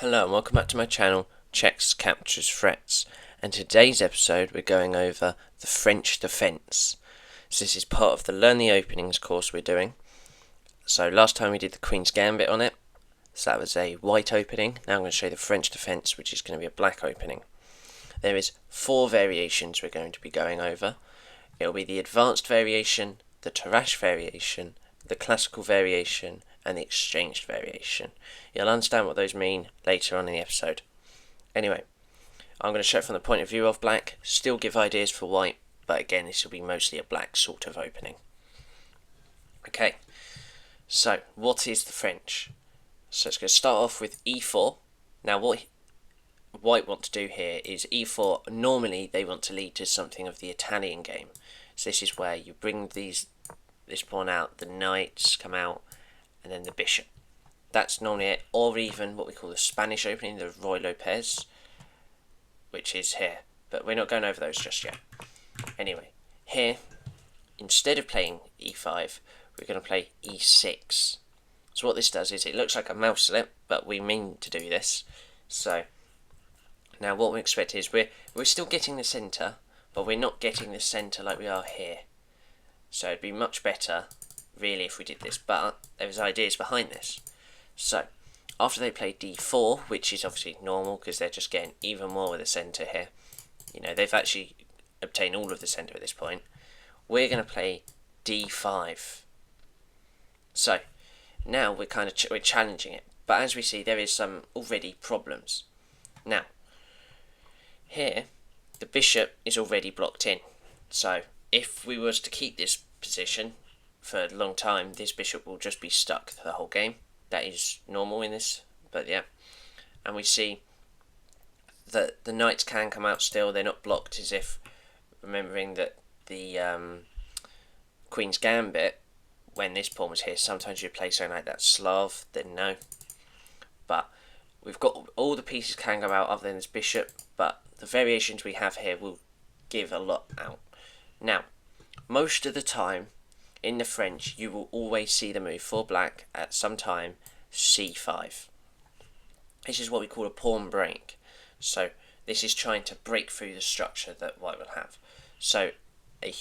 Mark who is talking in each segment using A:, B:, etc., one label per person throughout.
A: Hello and welcome back to my channel, Checks, Captures, Threats, and today's episode we're going over the French defence. So this is part of the Learn the Openings course we're doing. So last time we did the Queen's Gambit on it, so that was a white opening. Now I'm going to show you the French defence, which is going to be a black opening. There is 4 variations we're going to be going over. It will be the advanced variation, the Tarrasch variation, the classical variation, and the exchanged variation. You'll understand what those mean later on in the episode. Anyway, I'm going to show it from the point of view of black, still give ideas for white, but again this will be mostly a black sort of opening. Okay, so what is the French? So it's going to start off with e4. Now what white want to do here is e4, normally they want to lead to something of the Italian game. So this is where you bring this pawn out, the knights come out, and then the bishop. That's normally it, or even what we call the Spanish opening, the Ruy Lopez, which is here. But we're not going over those just yet. Anyway, here, instead of playing e5, we're going to play e6. So what this does is, it looks like a mouse slip, but we mean to do this. So, now what we expect is, we're still getting the centre, but we're not getting the centre like we are here. So it'd be much better, really, if we did this, but there's ideas behind this. So, after they play d4, which is obviously normal because they're just getting even more with the centre here. You know, they've actually obtained all of the centre at this point. We're going to play d5. So, now we're we're challenging it, but as we see, there is some already problems. Now, here, the bishop is already blocked in. So, if we was to keep this position for a long time, this bishop will just be stuck the whole game. That is normal in this, but yeah. And we see that the knights can come out still, they're not blocked, as if, remembering that the Queen's Gambit, when this pawn was here, sometimes you play something like that Slav, then no. But we've got all the pieces can go out other than this bishop, but the variations we have here will give a lot out. Now, most of the time in the French, you will always see the move for black at some time c5. This is what we call a pawn break. So this is trying to break through the structure that white will have. So a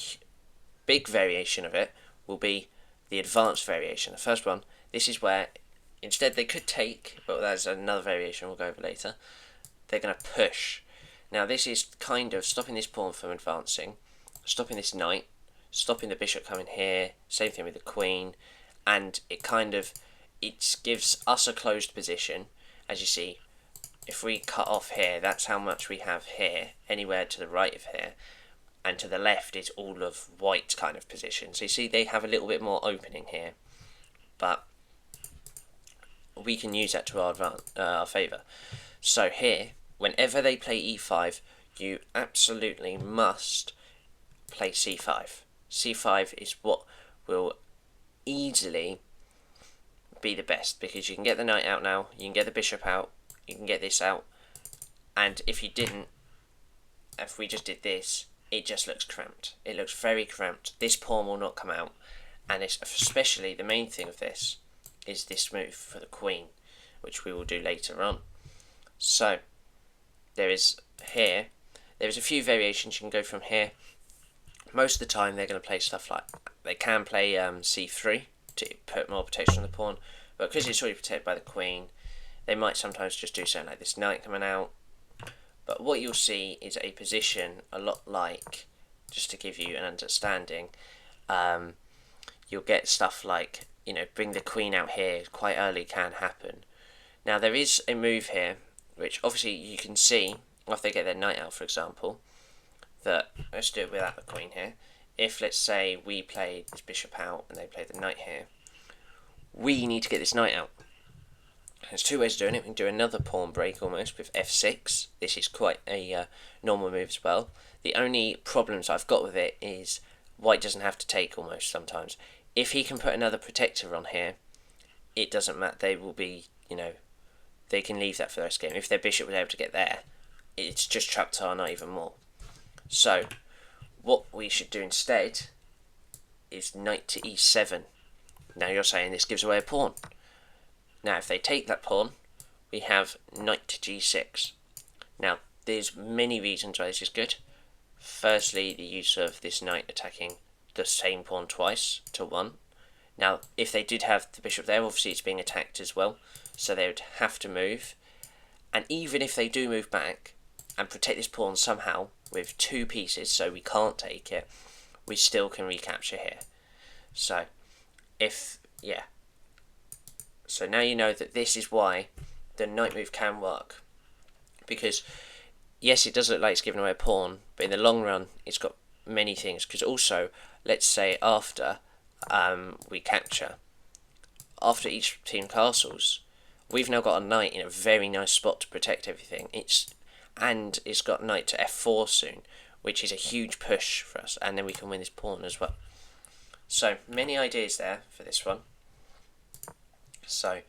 A: big variation of it will be the advanced variation. The first one, this is where instead they could take, but that's another variation we'll go over later, they're going to push. Now this is kind of stopping this pawn from advancing, stopping this knight, stopping the bishop coming here, same thing with the queen, and it gives us a closed position. As you see, if we cut off here, that's how much we have here, anywhere to the right of here, and to the left is all of white's kind of position. So you see they have a little bit more opening here, but we can use that to our favour. So here, whenever they play e5, you absolutely must play c5. c5 is what will easily be the best, because you can get the knight out now, you can get the bishop out, you can get this out, and if we just did this, it just looks cramped. It looks very cramped. This pawn will not come out, and it's especially the main thing of this is this move for the queen, which we will do later on. So there's a few variations you can go from here. Most of the time they're going to play stuff like, they can play c3 to put more protection on the pawn, but because it's already protected by the queen, they might sometimes just do something like this knight coming out. But what you'll see is a position a lot like, just to give you an understanding, you'll get stuff like, you know, bring the queen out here quite early can happen. Now there is a move here, which obviously you can see, if they get their knight out for example, that, let's do it without the queen here, if let's say we play this bishop out and they play the knight here, we need to get this knight out. There's 2 ways of doing it. We can do another pawn break almost with f6. This is quite a normal move as well. The only problems I've got with it is white doesn't have to take almost sometimes. If he can put another protector on here, it doesn't matter. They will be, you know, they can leave that for the rest of the game. If their bishop was able to get there, it's just trapped our knight even more. So what we should do instead is knight to e7. Now you're saying this gives away a pawn. Now if they take that pawn, we have knight to g6. Now, there's many reasons why this is good. Firstly, the use of this knight attacking the same pawn twice to 1. Now, if they did have the bishop there, obviously it's being attacked as well, so they would have to move. And even if they do move back and protect this pawn somehow with 2 pieces, so we can't take it, we still can recapture here. So, So now you know that this is why the knight move can work. Because, yes, it does look like it's giving away a pawn, but in the long run, it's got many things. Because also, let's say after we capture, after each team castles, we've now got a knight in a very nice spot to protect everything. It's got knight to f4 soon, which is a huge push for us, and then we can win this pawn as well. So, many ideas there for this one. So,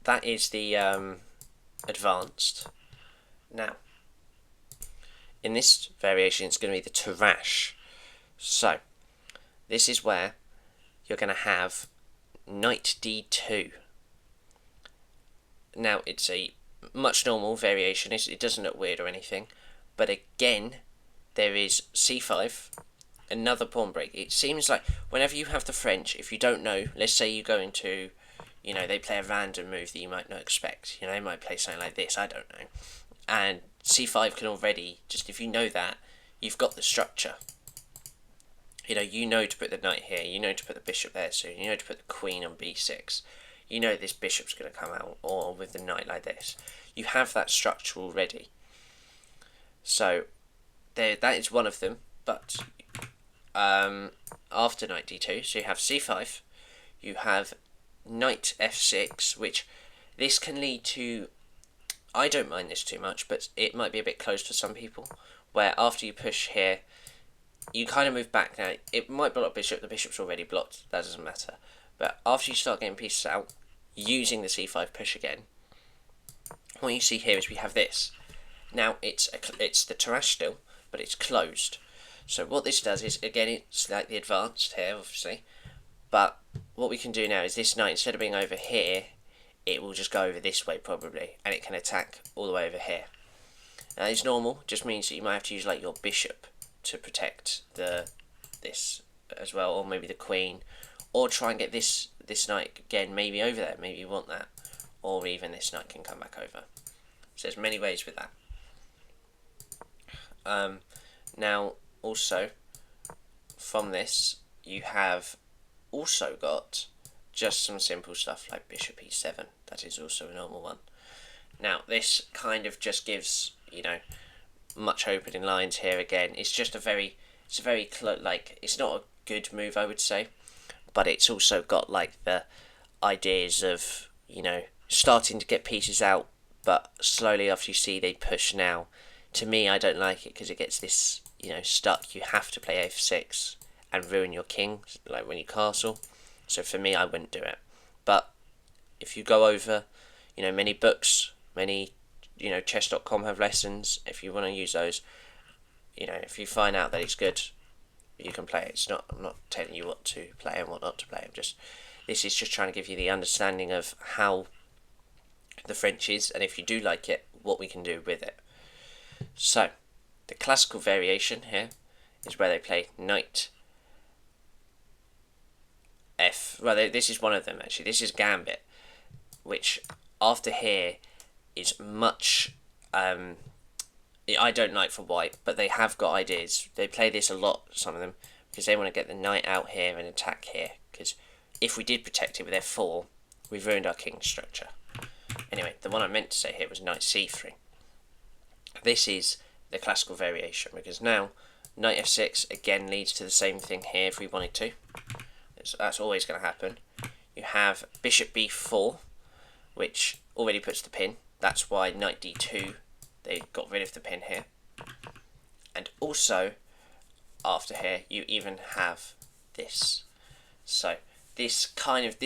A: that is the advanced. Now, in this variation, it's going to be the Tarrasch. So, this is where you're going to have knight d2. Now, it's a much normal variation. It doesn't look weird or anything. But again, there is c5, another pawn break. It seems like whenever you have the French, if you don't know, let's say you go into, they play a random move that you might not expect. They might play something like this, I don't know. And c5 can already, just if you know that, you've got the structure. You know to put the knight here, you know to put the bishop there soon, you know to put the queen on b6. You know this bishop's going to come out, or with the knight like this. You have that structure already. So, that is one of them, but after knight d2, so you have c5, you have knight f6, which this can lead to, I don't mind this too much, but it might be a bit closed for some people, where after you push here, you kind of move back. Now, it might block bishop, the bishop's already blocked, that doesn't matter. But after you start getting pieces out, using the c5 push again, what you see here is we have this. Now, it's the Tarrasch still, but it's closed. So what this does is, again, it's like the advanced here, obviously. But what we can do now is this knight, instead of being over here, it will just go over this way probably, and it can attack all the way over here. Now, it's normal, just means that you might have to use like your bishop to protect this as well, or maybe the queen, or try and get this knight again maybe over there, maybe you want that, or even this knight can come back over. So there's many ways with that. Now also from this you have also got just some simple stuff like bishop e7. That is also a normal one. Now this kind of just gives much opening lines here again. It's not a good move, I would say, but it's also got like the ideas of starting to get pieces out, but slowly after you see they push now. To me, I don't like it because it gets this stuck. You have to play f6 and ruin your king, like when you castle. So for me, I wouldn't do it. But if you go over, many books, many chess.com have lessons. If you want to use those, if you find out that it's good, you can play it. I'm not telling you what to play and what not to play. This is just trying to give you the understanding of how the French is, and if you do like it, what we can do with it. So, the classical variation here is where they play knight f. Well, this is one of them actually. This is Gambit, which after here is much. I don't like for white, but they have got ideas. They play this a lot, some of them, because they want to get the knight out here and attack here. Because if we did protect it with f4, we've ruined our king structure. Anyway, the one I meant to say here was knight c3. This is the classical variation, because now knight f6 again leads to the same thing here if we wanted to. That's always going to happen. You have bishop b4, which already puts the pin. That's why knight d2, they got rid of the pin here. And also, after here, you even have this. So, this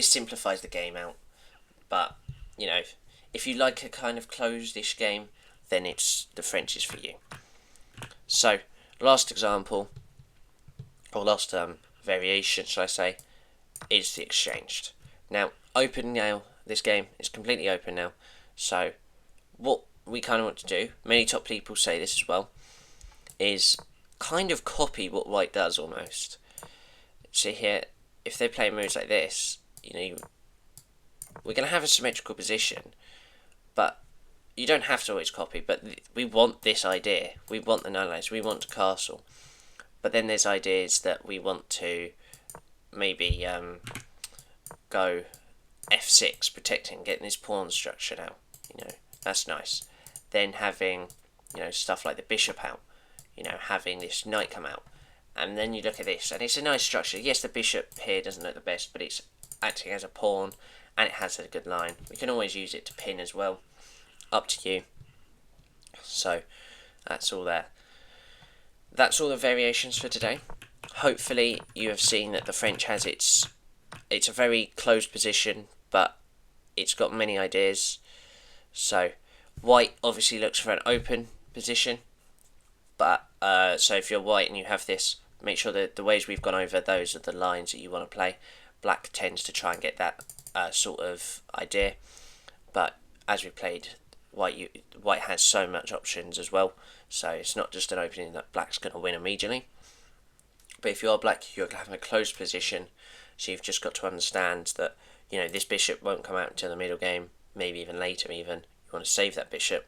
A: simplifies the game out. But, if you like a kind of closed-ish game, then the French is for you. So, last example, or last variation, shall I say, is the exchanged. Now, open now, this game is completely open now, So what we kind of want to do, many top people say this as well, is kind of copy what white does almost. See here, if they play moves like this, we're going to have a symmetrical position, but you don't have to always copy, but we want this idea. We want the 9 lines, we want to castle. But then there's ideas that we want to maybe go f6, protecting, getting this pawn structure now. That's nice. Then having, stuff like the bishop out. Having this knight come out. And then you look at this, and it's a nice structure. Yes, the bishop here doesn't look the best, but it's acting as a pawn, and it has a good line. We can always use it to pin as well. Up to you. So, that's all there. That's all the variations for today. Hopefully, you have seen that the French has it's a very closed position, but it's got many ideas. So, white obviously looks for an open position. But so if you're white and you have this, make sure that the ways we've gone over, those are the lines that you want to play. Black tends to try and get that sort of idea, but as we played, white has so much options as well. So it's not just an opening that black's going to win immediately. But if you are black, you're having a closed position, so you've just got to understand that this bishop won't come out until the middle game, maybe even later. Even you want to save that bishop.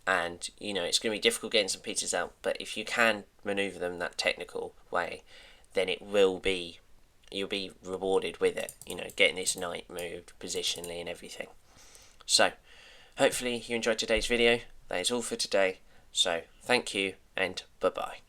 A: And it's going to be difficult getting some pieces out, but if you can maneuver them that technical way, then you'll be rewarded with it. Getting this knight moved positionally and everything. So hopefully you enjoyed today's video. That is all for today. So thank you and bye bye.